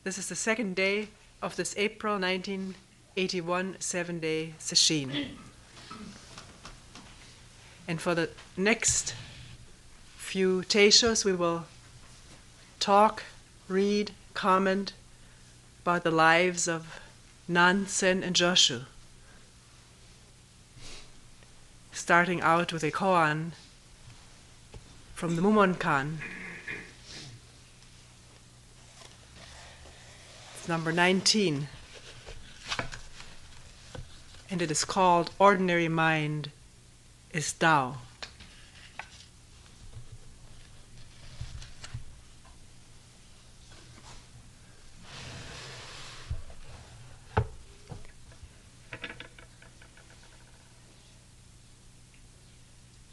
This is the second day of this April 1981 7-day sesshin. And for the next few teishos, we will talk, read, comment about the lives of Nansen and Joshu. Starting out with a koan from the Mumonkan. It's number 19. And it is called Ordinary Mind is Tao.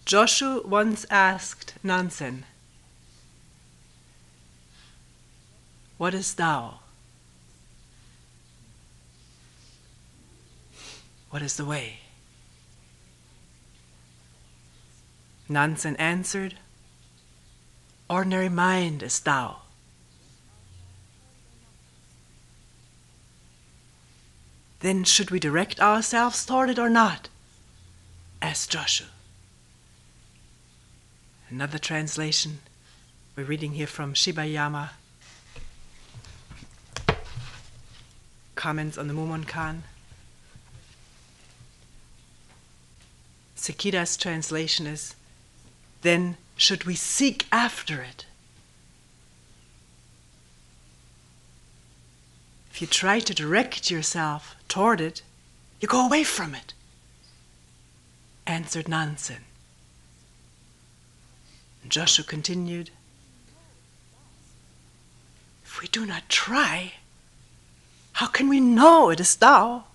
Joshu once asked Nansen, "What is Tao? What is the way?" Nansen answered, "Ordinary mind is Tao." "Then should we direct ourselves toward it or not?" asked Joshu. Another translation, we're reading here from Shibayama, comments on the Mumonkan. Sekida's translation is, "Then should we seek after it?" If you try to direct yourself toward it, you go away from it, answered Nansen. Joshu continued, "If we do not try, how can we know it is Tao?"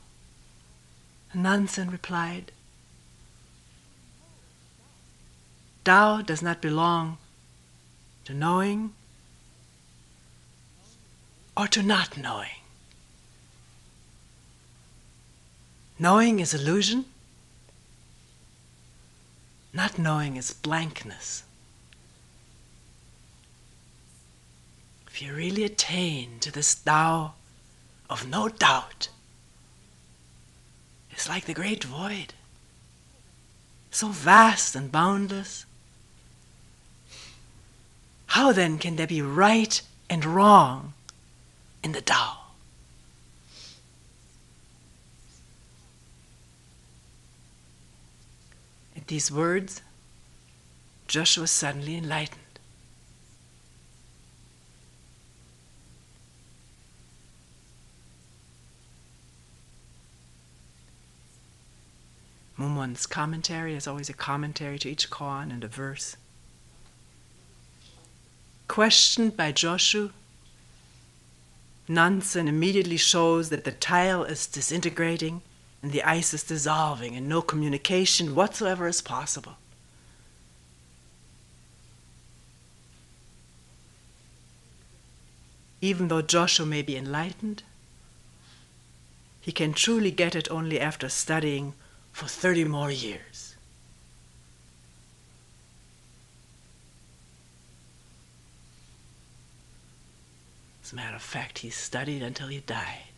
And Nansen replied, "Tao does not belong to knowing or to not knowing. Knowing is illusion, not knowing is blankness. If you really attain to this Tao of no doubt, it's like the great void, so vast and boundless. How then can there be right and wrong in the Tao?" At these words, Joshu was suddenly enlightened. Mumon's commentary is always a commentary to each koan and a verse. Questioned by Joshu, Nansen immediately shows that the tile is disintegrating and the ice is dissolving and no communication whatsoever is possible. Even though Joshu may be enlightened, he can truly get it only after studying for 30 more years. As a matter of fact, he studied until he died.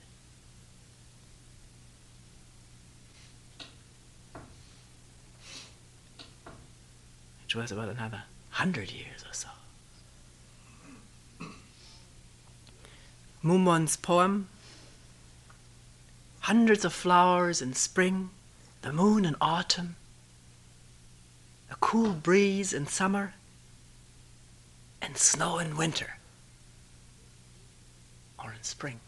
Which was about another 100 years or so. Mumon's poem, hundreds of flowers in spring, the moon in autumn, a cool breeze in summer, and snow in winter, or in spring.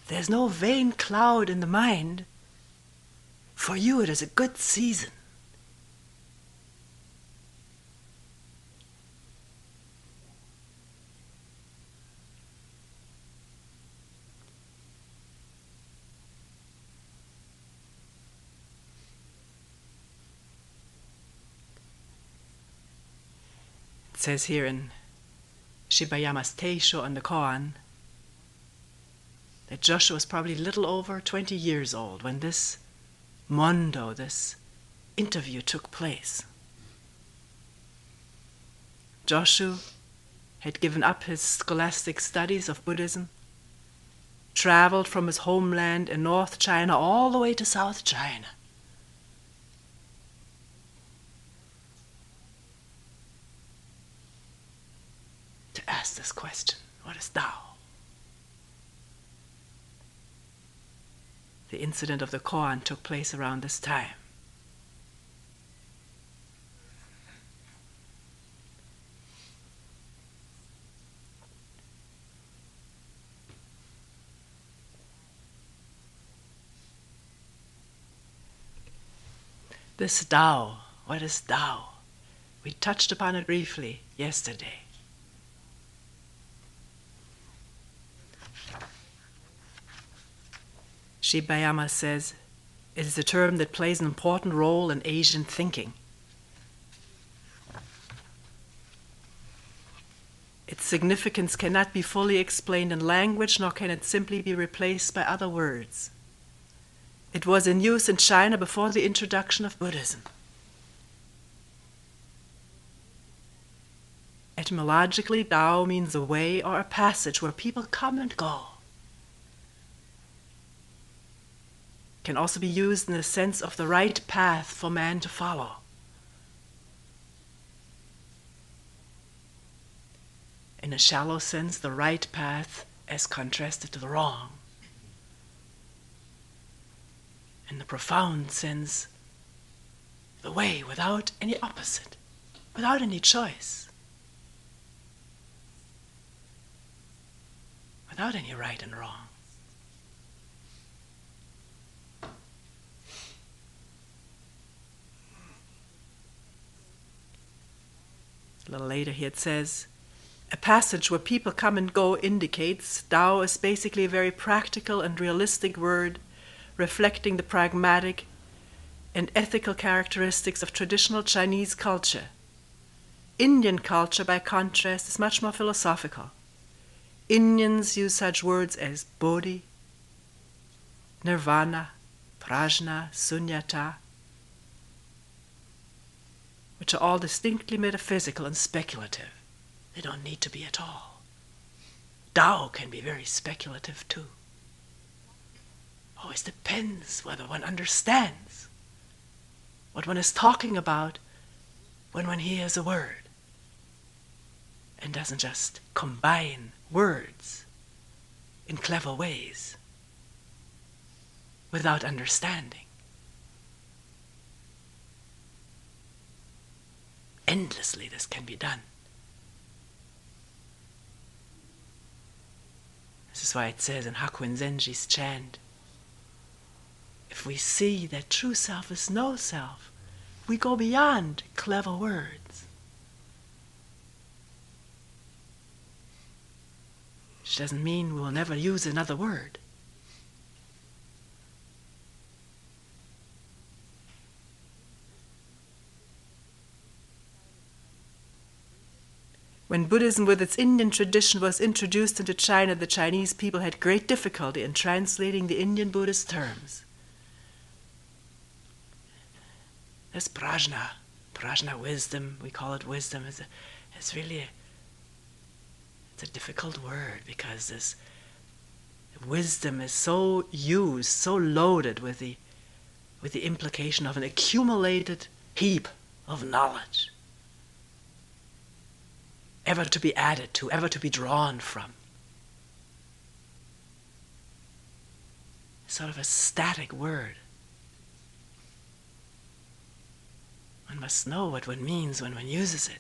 There's no vain cloud in the mind. For you it is a good season. It says here in Shibayama's Teisho on the koan that Joshu was probably a little over 20 years old when this mondo, this interview took place. Joshu had given up his scholastic studies of Buddhism, traveled from his homeland in North China all the way to South China. To ask this question, what is Tao? The incident of the koan took place around this time. This Tao, what is Tao? We touched upon it briefly yesterday. Shibayama says it is a term that plays an important role in Asian thinking. Its significance cannot be fully explained in language, nor can it simply be replaced by other words. It was in use in China before the introduction of Buddhism. Etymologically, Tao means a way or a passage where people come and go. It can also be used in the sense of the right path for man to follow. In a shallow sense, the right path as contrasted to the wrong. In the profound sense, the way without any opposite, without any choice, without any right and wrong. A little later here it says, a passage where people come and go indicates Tao is basically a very practical and realistic word reflecting the pragmatic and ethical characteristics of traditional Chinese culture. Indian culture, by contrast, is much more philosophical. Indians use such words as bodhi, nirvana, prajna, sunyata, which are all distinctly metaphysical and speculative. They don't need to be at all. Tao can be very speculative too. Always depends whether one understands what one is talking about when one hears a word and doesn't just combine words in clever ways without understanding. Endlessly this can be done. This is why it says in Hakuin Zenji's chant, if we see that true self is no self, we go beyond clever words. Which doesn't mean we will never use another word. When Buddhism with its Indian tradition was introduced into China, the Chinese people had great difficulty in translating the Indian Buddhist terms. This prajna wisdom, we call it wisdom, it's really it's a difficult word because this wisdom is so used, so loaded with the implication of an accumulated heap of knowledge, ever to be added to, ever to be drawn from. It's sort of a static word. One must know what one means when one uses it.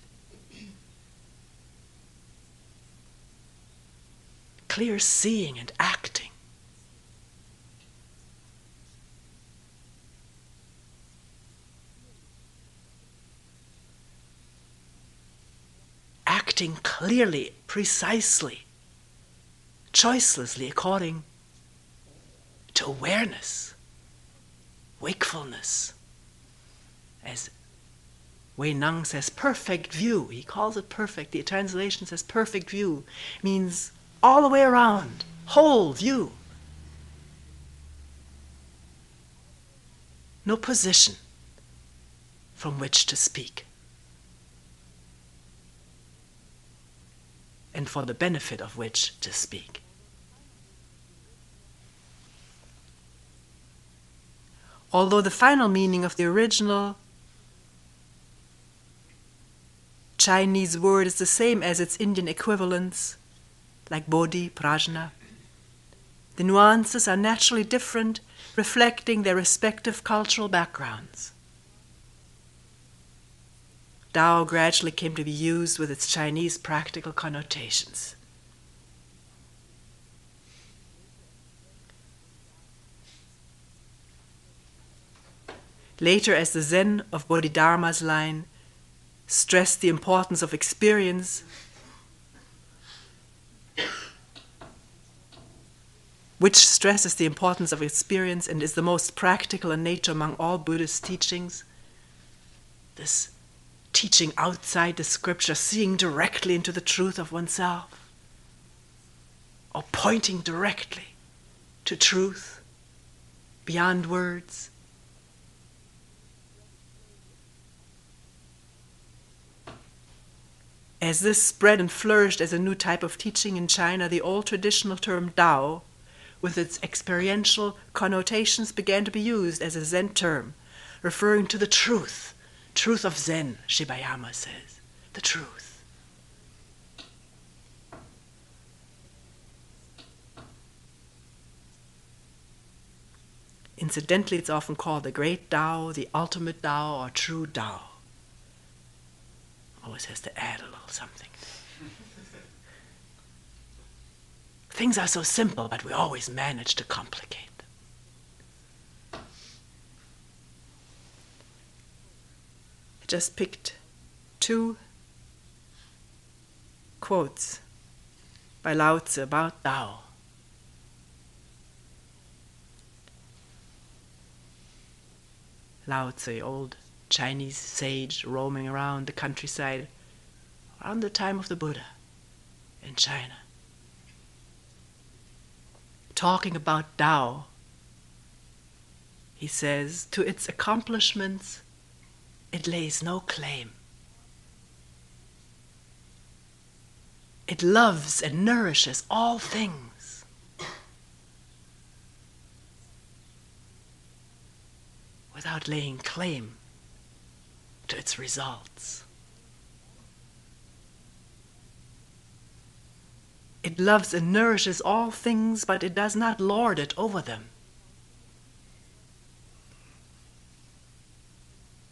Clear seeing and acting. Acting clearly, precisely, choicelessly according to awareness, wakefulness. As Wei Nang says, perfect view. He calls it perfect. The translation says perfect view. Means all the way around, whole view. No position from which to speak. and for the benefit of which to speak. Although the final meaning of the original Chinese word is the same as its Indian equivalents, like bodhi, prajna, the nuances are naturally different, reflecting their respective cultural backgrounds. Tao gradually came to be used with its Chinese practical connotations. Later, as the Zen of Bodhidharma's line stressed the importance of experience, which stresses the importance of experience and is the most practical in nature among all Buddhist teachings, this teaching outside the scripture, seeing directly into the truth of oneself, or pointing directly to truth beyond words. As this spread and flourished as a new type of teaching in China, the old traditional term Tao, with its experiential connotations, began to be used as a Zen term, referring to the truth of Zen, Shibayama says, the truth. Incidentally, it's often called the great Tao, the ultimate Tao, or true Tao. Always has to add a little something. Things are so simple, but we always manage to complicate them. I just picked 2 quotes by Lao Tzu about Tao. Lao Tzu, old Chinese sage roaming around the countryside around the time of the Buddha in China, talking about Tao. He says, to its accomplishments it lays no claim. It loves and nourishes all things. Without laying claim to its results. It loves and nourishes all things, but it does not lord it over them.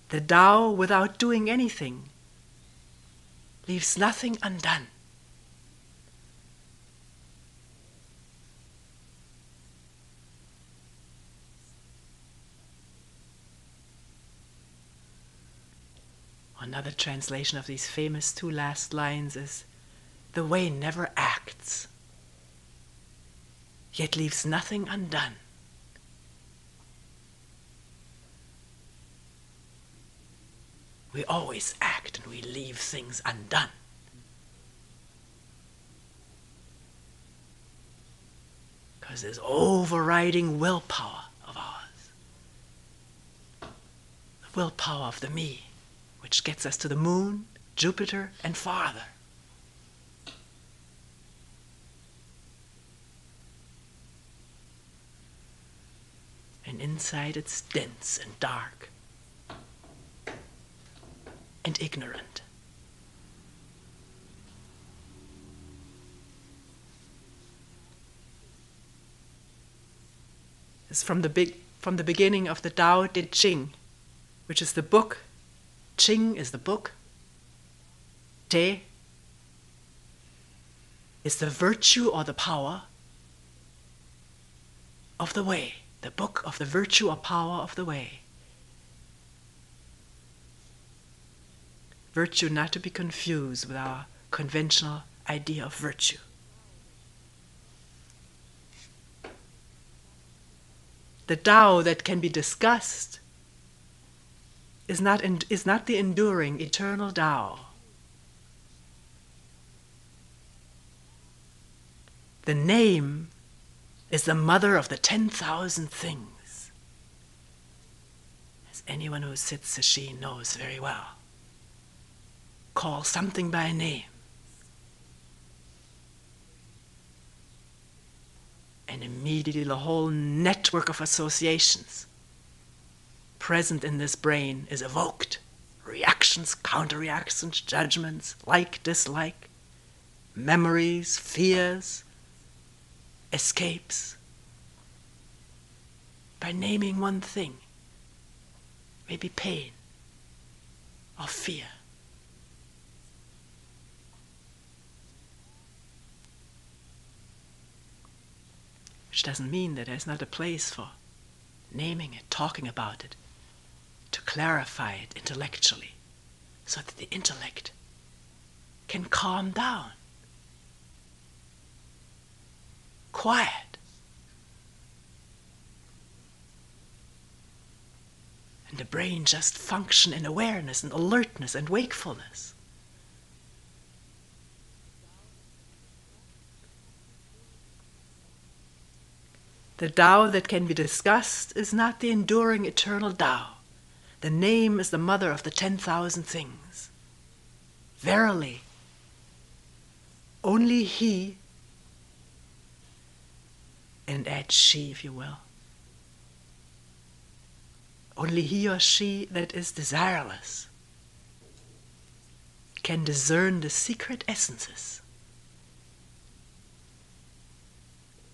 The Tao, without doing anything, leaves nothing undone. Another translation of these famous 2 last lines is, the way never acts, yet leaves nothing undone. We always act and we leave things undone. Because there's overriding willpower of ours. The willpower of the me, which gets us to the moon, Jupiter, and farther. And inside it's dense and dark and ignorant. It's from the beginning of the Tao Te Ching, which is the book. Ching is the book. Te is the virtue or the power of the way. The book of the virtue or power of the way. Virtue not to be confused with our conventional idea of virtue. The Tao that can be discussed is not the enduring, eternal Tao. The name is the mother of the 10,000 things, as anyone who sits sesshin knows very well. Call something by name. And immediately the whole network of associations present in this brain is evoked. Reactions, counter-reactions, judgments, like, dislike, memories, fears, escapes. By naming one thing, maybe pain or fear. Which doesn't mean that there's not a place for naming it, talking about it, to clarify it intellectually, so that the intellect can calm down, quiet, and the brain just function in awareness and alertness and wakefulness. The Tao that can be discussed is not the enduring eternal Tao. The name is the mother of the 10,000 things. Verily, only he, and add she if you will, only he or she that is desireless can discern the secret essences.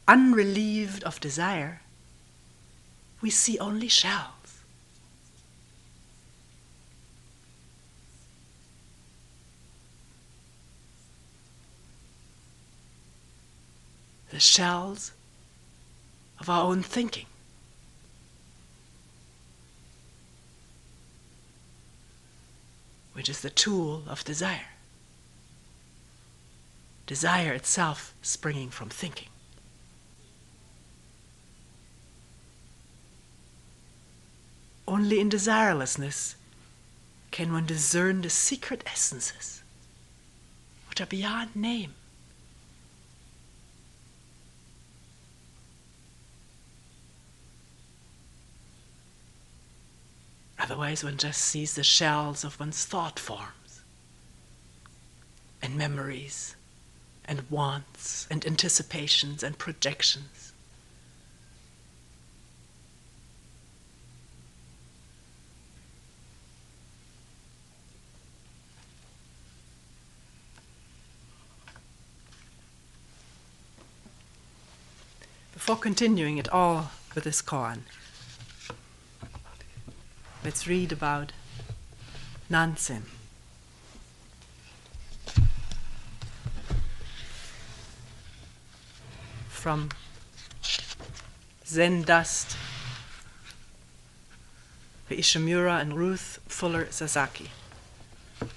Unrelieved of desire, we see only shells. The shells of our own thinking. Which is the tool of desire. Desire itself springing from thinking. Only in desirelessness can one discern the secret essences, which are beyond name. Otherwise one just sees the shells of one's thought forms, and memories, and wants, and anticipations, and projections. Before continuing at all with this koan, let's read about Nansen. From Zen Dust by Ishimura and Ruth Fuller Sasaki. It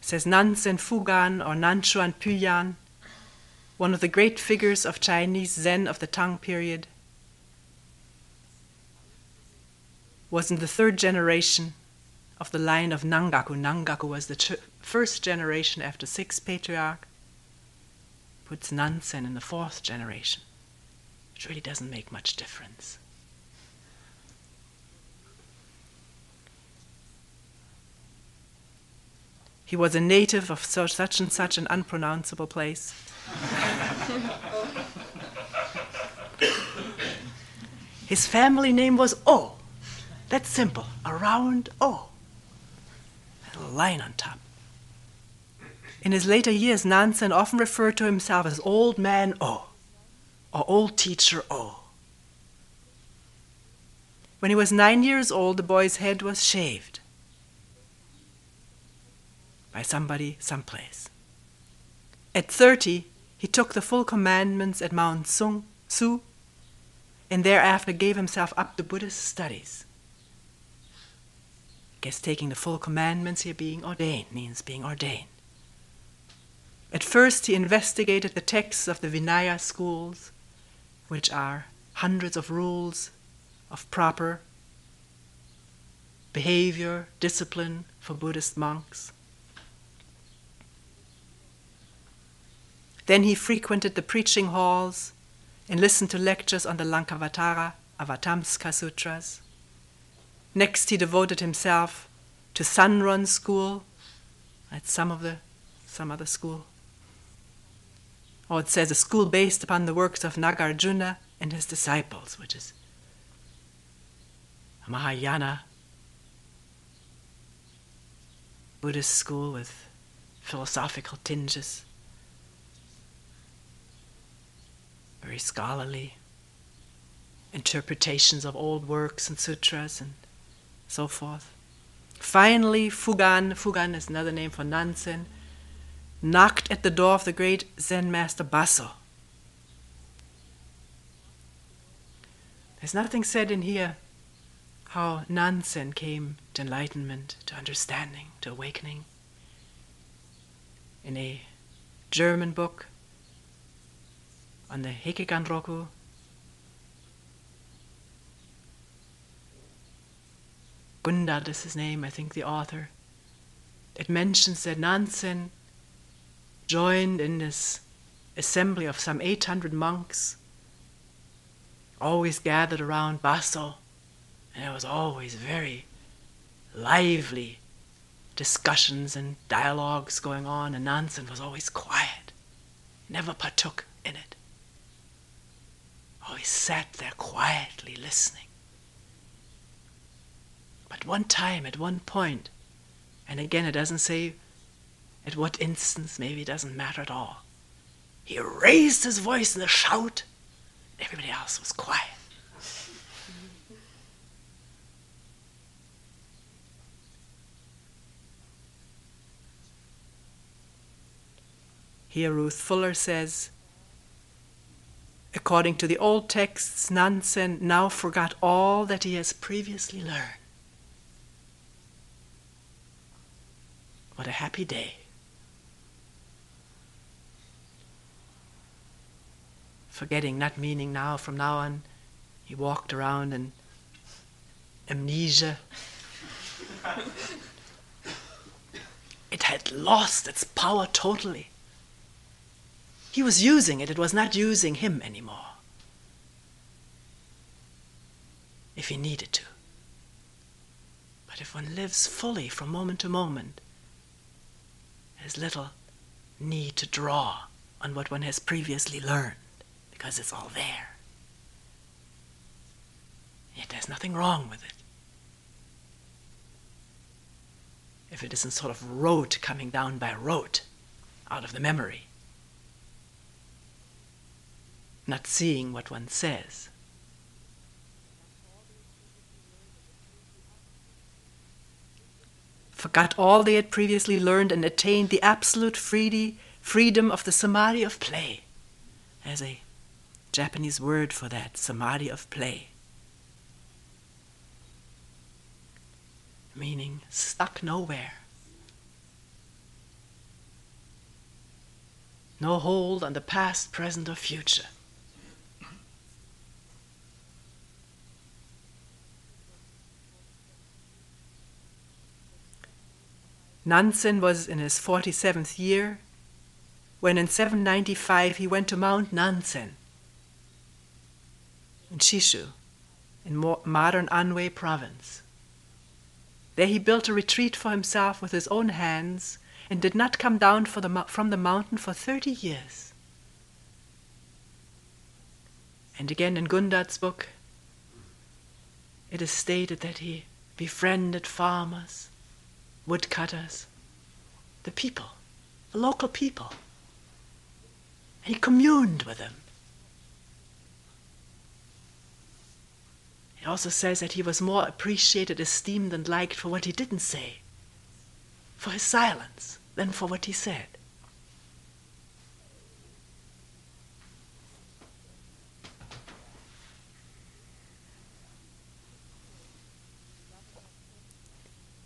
says Nansen Fugan or Nanchuan Puyan, one of the great figures of Chinese Zen of the Tang period, was in the third generation of the line of Nangaku. Nangaku was the first generation after 6 patriarchs. Puts Nansen in the 4th generation, which really doesn't make much difference. He was a native of such and such an unpronounceable place. His family name was O. That's simple, a round O. A little line on top. In his later years, Nansen often referred to himself as Old Man O, or Old Teacher O. When he was 9 years old, the boy's head was shaved by somebody, someplace. At 30, he took the full commandments at Mount Su, and thereafter gave himself up to Buddhist studies. I guess taking the full commandments here, being ordained, means being ordained. At first, he investigated the texts of the Vinaya schools, which are hundreds of rules of proper behavior, discipline for Buddhist monks. Then he frequented the preaching halls and listened to lectures on the Lankavatara, Avatamska Sutras. Next, he devoted himself to Sanron school, at some other school, or it says a school based upon the works of Nagarjuna and his disciples, which is a Mahayana Buddhist school with philosophical tinges, very scholarly interpretations of old works and sutras and so forth. Finally, Fugan is another name for Nansen, knocked at the door of the great Zen master Baso. There's nothing said in here how Nansen came to enlightenment, to understanding, to awakening. In a German book on the Hekigan-roku, Gundad is his name, I think the author, it mentions that Nansen joined in this assembly of some 800 monks, always gathered around Baso, and there was always very lively discussions and dialogues going on, and Nansen was always quiet, never partook in it. Always sat there quietly listening. But one time, at one point, and again it doesn't say at what instance, maybe it doesn't matter at all, he raised his voice in a shout. Everybody else was quiet. Here Ruth Fuller says, according to the old texts, Nansen now forgot all that he has previously learned. What a happy day. Forgetting, not meaning now, from now on, he walked around in amnesia. It had lost its power totally. He was using it, it was not using him anymore, if he needed to. But if one lives fully from moment to moment, there's little need to draw on what one has previously learned, because it's all there. Yet there's nothing wrong with it. If it isn't sort of rote coming down by rote out of the memory, not seeing what one says. Forgot all they had previously learned and attained the absolute freedom of the samadhi of play. There's a Japanese word for that, samadhi of play. Meaning stuck nowhere. No hold on the past, present, or future. Nansen was in his 47th year when in 795 he went to Mount Nansen in Shishu, in modern Anhui province. There he built a retreat for himself with his own hands and did not come down from the mountain for 30 years. And again in Gundad's book, it is stated that he befriended farmers, woodcutters, the people, the local people. And he communed with them. It also says that he was more appreciated, esteemed, and liked for what he didn't say, for his silence, than for what he said.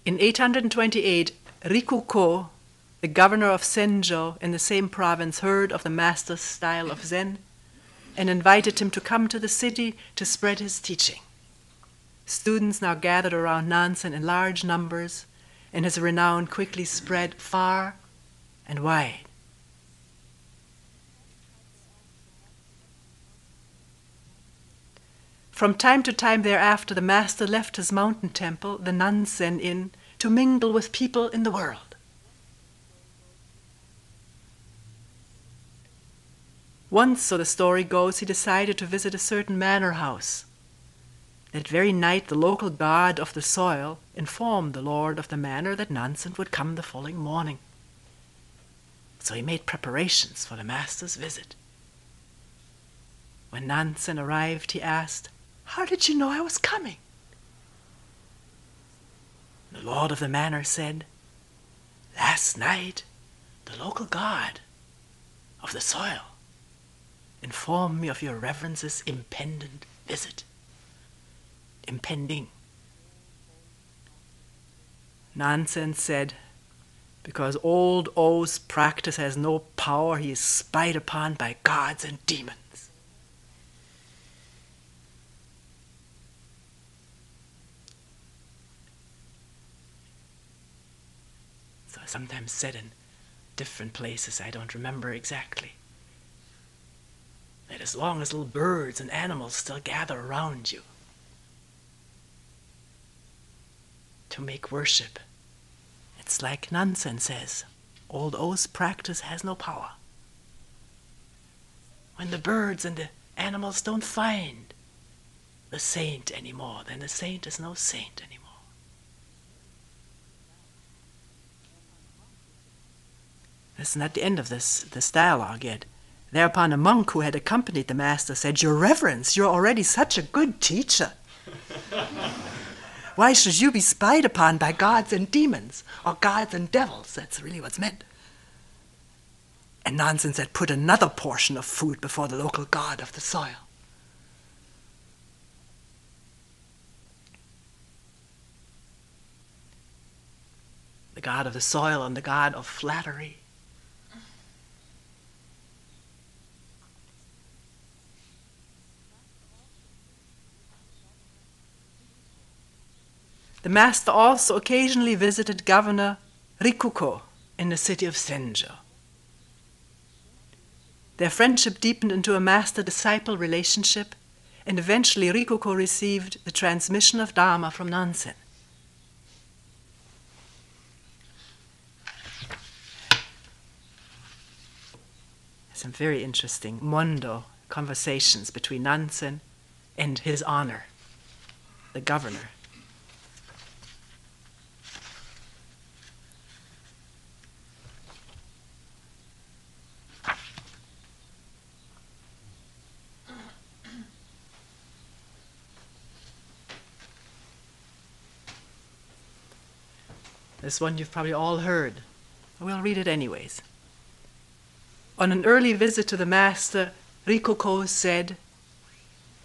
In 828, Rikuko, the governor of Senjo in the same province, heard of the master's style of Zen and invited him to come to the city to spread his teaching. Students now gathered around Nansen in large numbers, and his renown quickly spread far and wide. From time to time thereafter, the master left his mountain temple, the Nansen Inn, to mingle with people in the world. Once, so the story goes, he decided to visit a certain manor house. That very night, the local god of the soil informed the lord of the manor that Nansen would come the following morning. So he made preparations for the master's visit. When Nansen arrived, he asked, "How did you know I was coming?" The lord of the manor said, "Last night, the local god of the soil informed me of your reverence's impending visit." Impending. Nansen said, "Because old O's practice has no power, he is spied upon by gods and demons." So I sometimes said in different places, I don't remember exactly, that as long as little birds and animals still gather around you to make worship, it's like Nansen says, old O's practice has no power. When the birds and the animals don't find the saint anymore, then the saint is no saint anymore. This is not the end of this dialogue yet. Thereupon a monk who had accompanied the master said, "Your reverence, you're already such a good teacher. Why should you be spied upon by gods and demons, or gods and devils?" That's really what's meant. And Nansen said, "Put another portion of food before the local god of the soil." The god of the soil and the god of flattery. The master also occasionally visited Governor Rikuko in the city of Senjo. Their friendship deepened into a master-disciple relationship, and eventually Rikuko received the transmission of Dharma from Nansen. Some very interesting mondo conversations between Nansen and his honor, the governor. This one you've probably all heard. We'll read it anyways. On an early visit to the master, Rikuko said,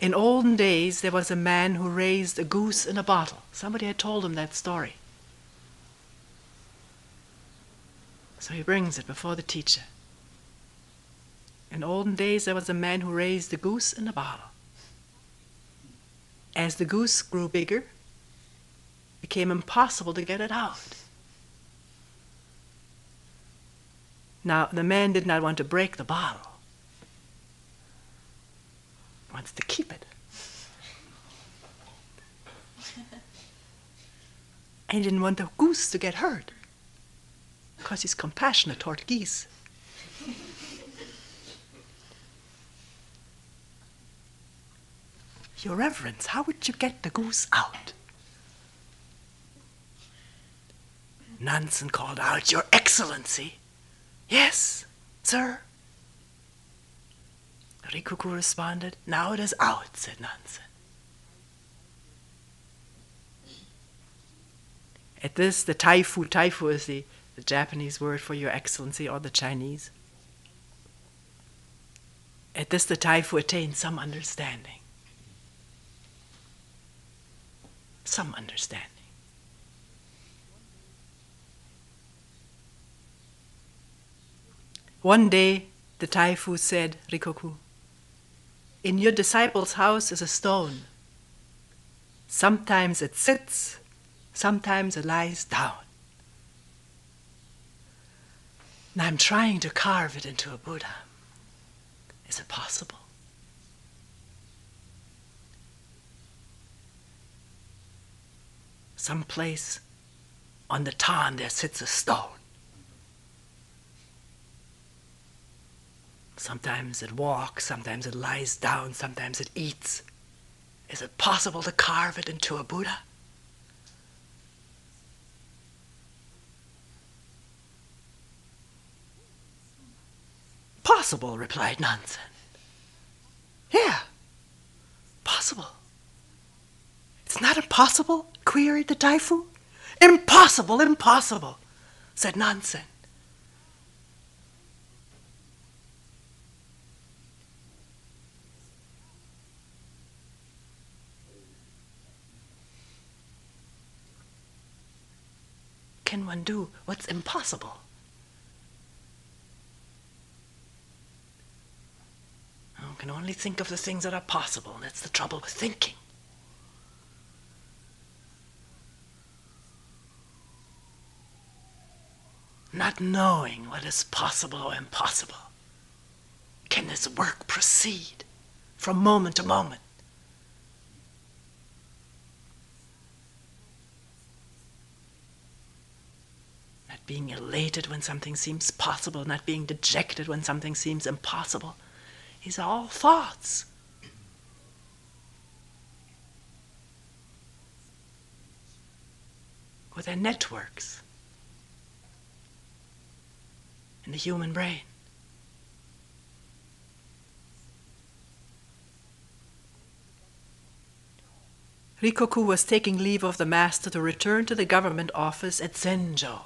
"In olden days there was a man who raised a goose in a bottle." Somebody had told him that story. So he brings it before the teacher. In olden days there was a man who raised a goose in a bottle. As the goose grew bigger, it became impossible to get it out. Now, the man did not want to break the bottle. He wants to keep it. And he didn't want the goose to get hurt, because he's compassionate toward geese. "Your reverence, how would you get the goose out?" Nansen called out, "Your Excellency." "Yes, sir." Rikuku responded, "Now it is out," said Nansen. At this, the taifu is the Japanese word for Your Excellency, or the Chinese. At this, the taifu attained some understanding. Some understanding. One day, the taifu said, "Rikoku, in your disciple's house is a stone. Sometimes it sits, sometimes it lies down. And I'm trying to carve it into a Buddha. Is it possible?" Someplace on the tan there sits a stone. Sometimes it walks, sometimes it lies down, sometimes it eats. Is it possible to carve it into a Buddha? Possible, replied Nansen. Yeah, possible. It's not impossible? Queried the Taifu. Impossible, impossible, said Nansen. Can one do what's impossible? One can only think of the things that are possible. That's the trouble with thinking. Not knowing what is possible or impossible. Can this work proceed from moment to moment? Not being elated when something seems possible, not being dejected when something seems impossible. These are all thoughts. Or they're networks in the human brain. Rikoku was taking leave of the master to return to the government office at Zenjo.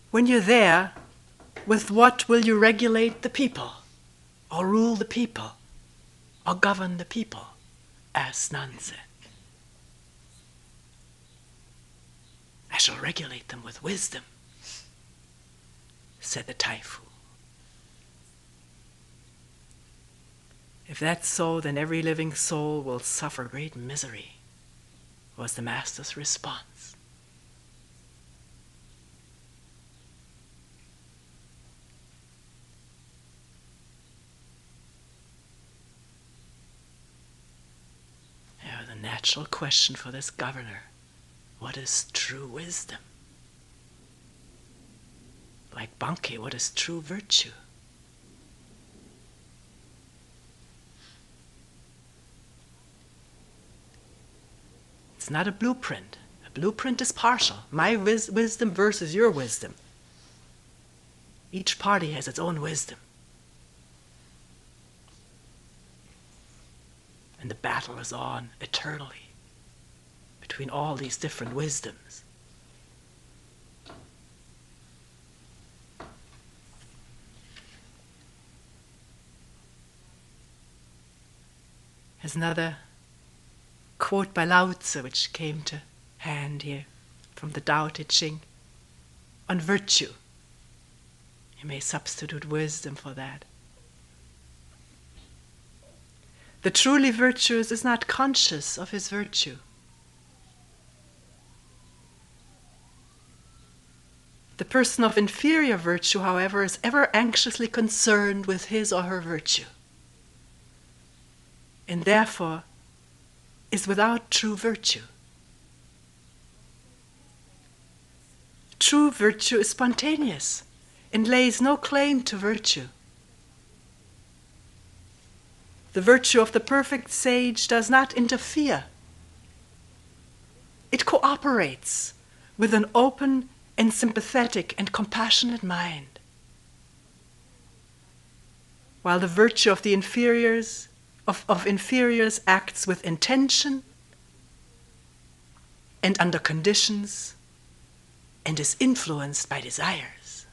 When you're there, with what will you regulate the people, or rule the people, or govern the people? Asked Nansen. I shall regulate them with wisdom, said the Taifu. If that's so, then every living soul will suffer great misery, was the master's response. Now, the natural question for this governor: what is true wisdom? Like Bankei, what is true virtue? It's not a blueprint. A blueprint is partial. My wisdom versus your wisdom. Each party has its own wisdom. And the battle is on eternally between all these different wisdoms. There's another quote by Lao Tzu which came to hand here from the Tao Te Ching on virtue. You may substitute wisdom for that. The truly virtuous is not conscious of his virtue. The person of inferior virtue, however, is ever anxiously concerned with his or her virtue, and therefore is without true virtue. True virtue is spontaneous and lays no claim to virtue. The virtue of the perfect sage does not interfere. It cooperates with an open and sympathetic and compassionate mind, while the virtue of the inferiors acts with intention and under conditions and is influenced by desires.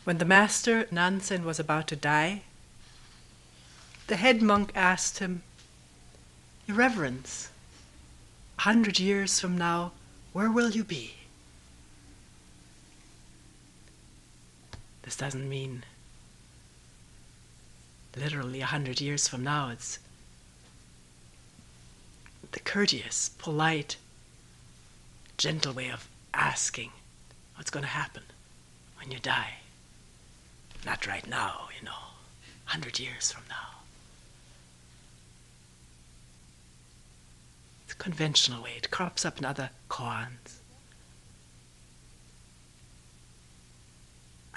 When the master Nansen was about to die, the head monk asked him, "Your Reverence, 100 years from now, where will you be?" This doesn't mean literally 100 years from now. It's the courteous, polite, gentle way of asking what's going to happen when you die. Not right now, 100 years from now. It's a conventional way. It crops up in other koans.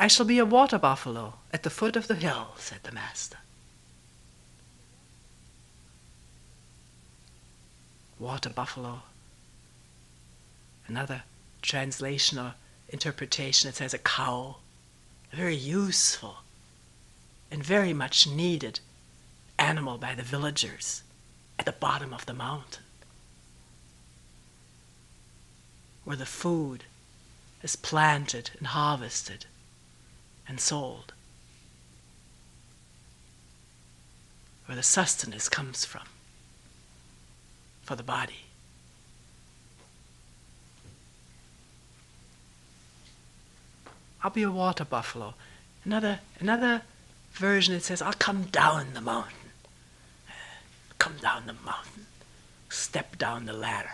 I shall be a water buffalo at the foot of the hill, said the master. Water buffalo. Another translation or interpretation, it says a cow, a very useful and very much needed animal by the villagers at the bottom of the mountain, where the food is planted and harvested and sold, where the sustenance comes from for the body. I'll be a water buffalo. Another version, it says, I'll come down the mountain. Come down the mountain. Step down the ladder.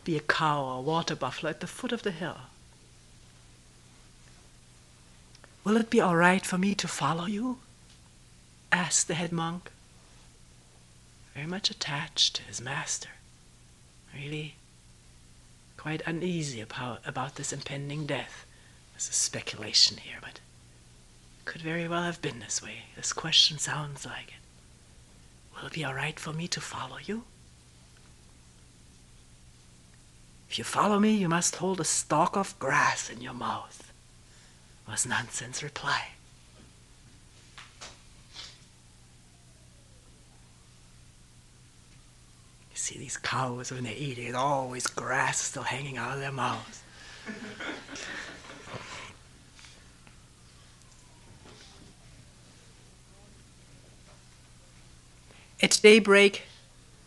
Be a cow or a water buffalo at the foot of the hill. Will it be all right for me to follow you? Asked the head monk, very much attached to his master, really quite uneasy about this impending death. There's a speculation here, but it could very well have been this way. This question sounds like it. Will it be all right for me to follow you? If you follow me, you must hold a stalk of grass in your mouth, was Nansen's reply. You see these cows, when they eat, there's always grass still hanging out of their mouths. At daybreak,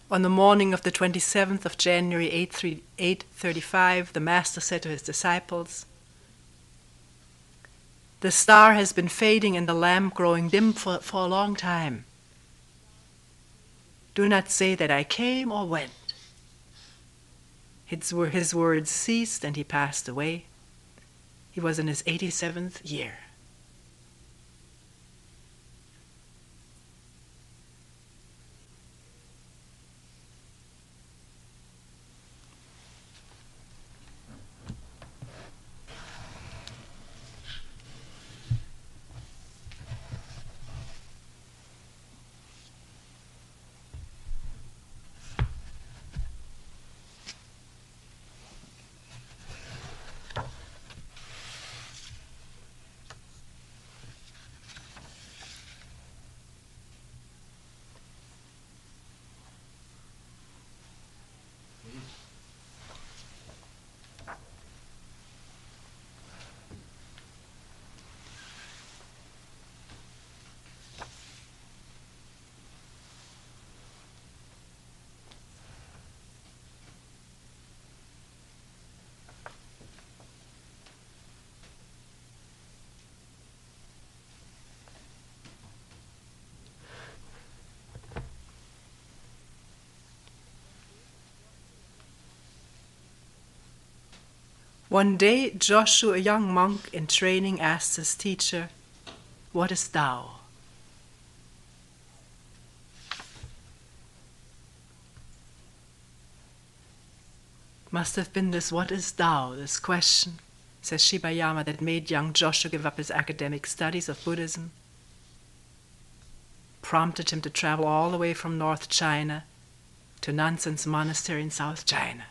on the morning of the 27th of January 835, the Master said to his disciples, "The star has been fading and the lamp growing dim for a long time. Do not say that I came or went." His words ceased and he passed away. He was in his 87th year. One day, Joshu, a young monk in training, asked his teacher, "What is Tao?" Must have been this "what is Tao?" this question, says Shibayama, that made young Joshu give up his academic studies of Buddhism, prompted him to travel all the way from North China to Nansen's monastery in South China.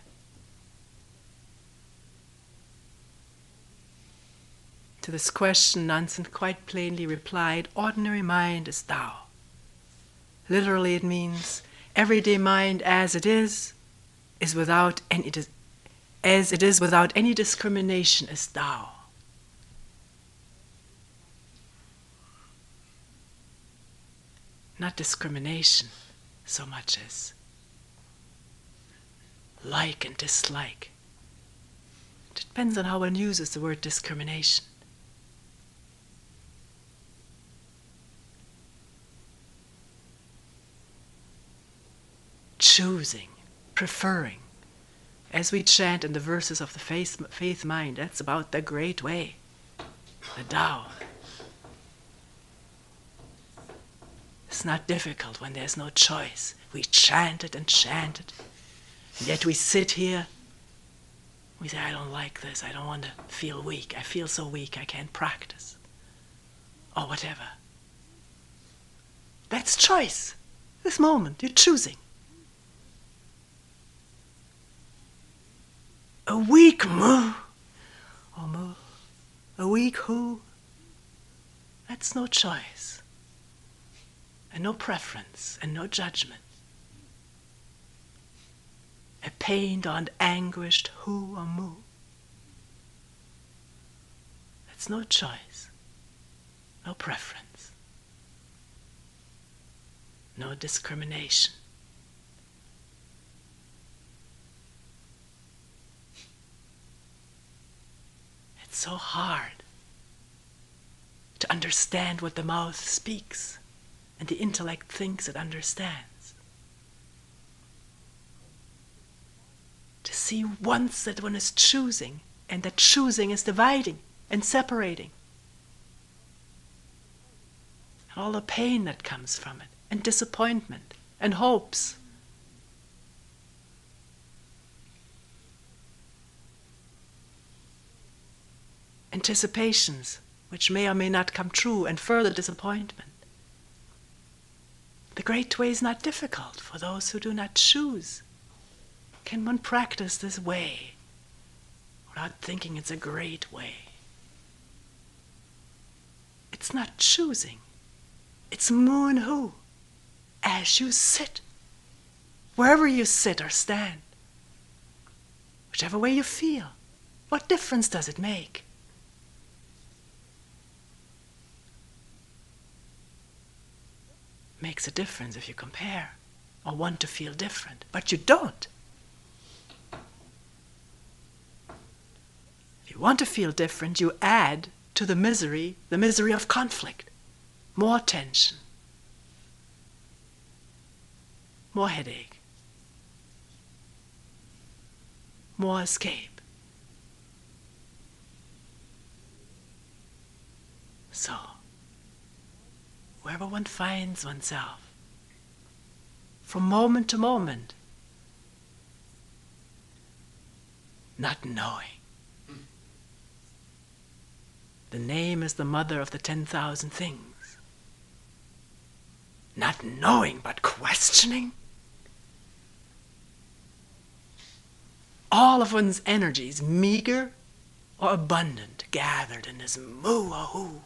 To this question, Nansen quite plainly replied, "Ordinary mind is Tao." Literally, it means everyday mind as it is without any discrimination is Tao. Not discrimination so much as like and dislike. It depends on how one uses the word discrimination. Choosing, preferring. As we chant in the verses of the faith mind, that's about the great way, the Tao. It's not difficult when there's no choice. We chant it and chant it. And yet we sit here, we say, I don't like this, I don't want to feel weak. I feel so weak, I can't practice. Or whatever. That's choice. This moment, you're choosing. A weak moo, or moo, a weak who, that's no choice, and no preference, and no judgment. A pained or an anguished who or moo, that's no choice, no preference, no discrimination. It's so hard to understand what the mouth speaks and the intellect thinks it understands. To see once that one is choosing and that choosing is dividing and separating. And all the pain that comes from it, and disappointment and hopes. Anticipations which may or may not come true, and further disappointment. The great way is not difficult for those who do not choose. Can one practice this way without thinking it's a great way? It's not choosing. It's mu and hu. As you sit, wherever you sit or stand, whichever way you feel, what difference does it make? Makes a difference if you compare or want to feel different, but you don't. If you want to feel different, you add to the misery of conflict, more tension, more headache, more escape. So, wherever one finds oneself, from moment to moment, not knowing. The name is the mother of the 10,000 things. Not knowing, but questioning. All of one's energies, meager or abundant, gathered in this mu or hu.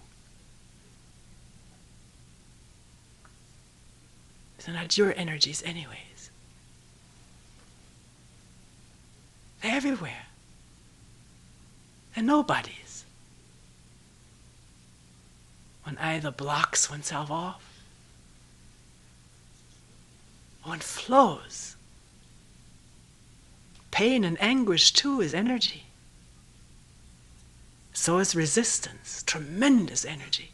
They're not your energies anyways. They're everywhere. They're nobody's. One either blocks oneself off, or one flows. Pain and anguish too is energy. So is resistance, tremendous energy.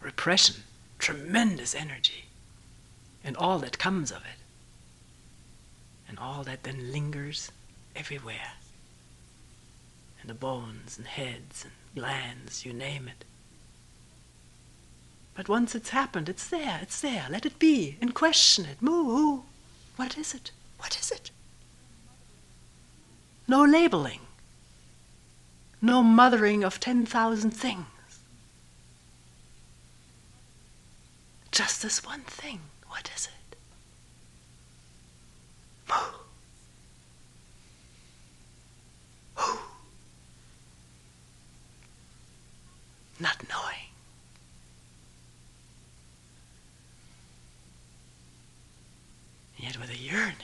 Repression, tremendous energy, and all that comes of it, and all that then lingers everywhere, in the bones and heads and glands, you name it. But once it's happened, it's there, let it be, and question it. Moo, what is it? What is it? No labeling, no mothering of 10,000 things. Just this one thing. What is it? Moo. Who? Not knowing. And yet with a yearning.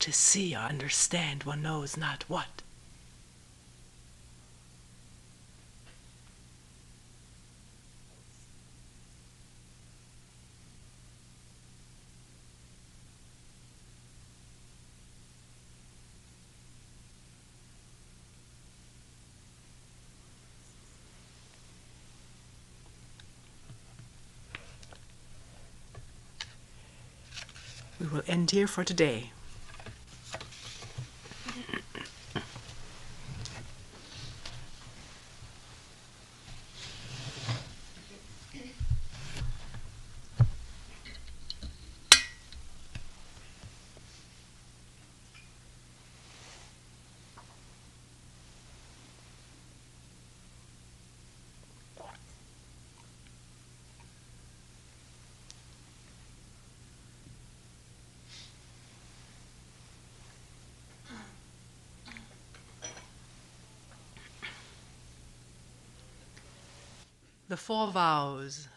To see or understand one knows not what. We will end here for today. The 4 vows.